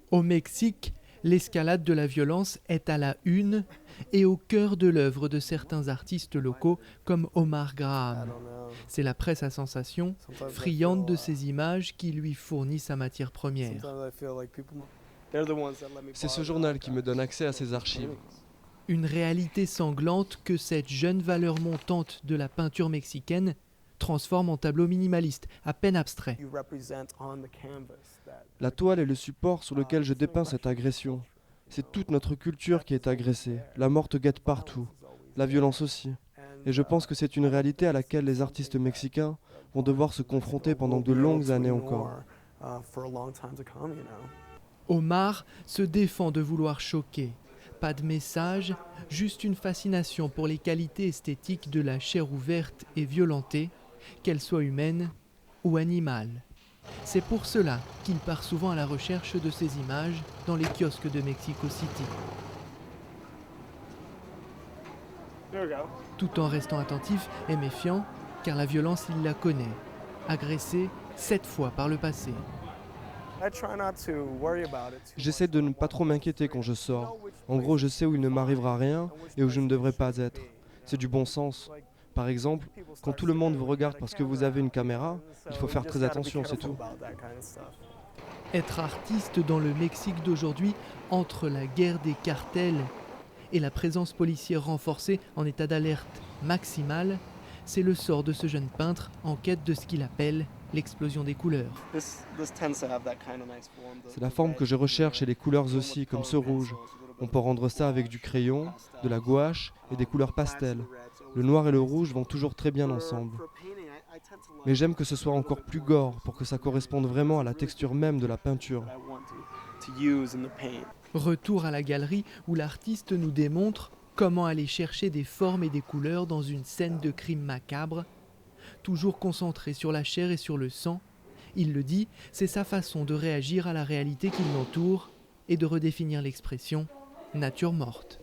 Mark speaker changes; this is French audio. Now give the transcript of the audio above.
Speaker 1: Au Mexique, l'escalade de la violence est à la une et au cœur de l'œuvre de certains artistes locaux comme Omar Graham. C'est la presse à sensation, friande de ces images qui lui fournit sa matière première.
Speaker 2: C'est ce journal qui me donne accès à ces archives.
Speaker 1: Une réalité sanglante que cette jeune valeur montante de la peinture mexicaine transforme en tableau minimaliste, à peine abstrait.
Speaker 2: La toile est le support sur lequel je dépeins cette agression. C'est toute notre culture qui est agressée. La mort te guette partout, la violence aussi. Et je pense que c'est une réalité à laquelle les artistes mexicains vont devoir se confronter pendant de longues années encore.
Speaker 1: Omar se défend de vouloir choquer. Pas de message, juste une fascination pour les qualités esthétiques de la chair ouverte et violentée, qu'elle soit humaine ou animale. C'est pour cela qu'il part souvent à la recherche de ces images dans les kiosques de Mexico City. Tout en restant attentif et méfiant, car la violence il la connaît. Agressé 7 fois par le passé.
Speaker 2: J'essaie de ne pas trop m'inquiéter quand je sors. En gros, je sais où il ne m'arrivera rien et où je ne devrais pas être. C'est du bon sens. Par exemple, quand tout le monde vous regarde parce que vous avez une caméra, il faut faire très attention, c'est tout.
Speaker 1: Être artiste dans le Mexique d'aujourd'hui, entre la guerre des cartels et la présence policière renforcée en état d'alerte maximale, c'est le sort de ce jeune peintre en quête de ce qu'il appelle l'explosion des couleurs.
Speaker 2: C'est la forme que je recherche et les couleurs aussi, comme ce rouge. On peut rendre ça avec du crayon, de la gouache et des couleurs pastel. Le noir et le rouge vont toujours très bien ensemble. Mais j'aime que ce soit encore plus gore pour que ça corresponde vraiment à la texture même de la peinture.
Speaker 1: Retour à la galerie où l'artiste nous démontre comment aller chercher des formes et des couleurs dans une scène de crime macabre, toujours concentré sur la chair et sur le sang. Il le dit, c'est sa façon de réagir à la réalité qui l'entoure et de redéfinir l'expression « nature morte ».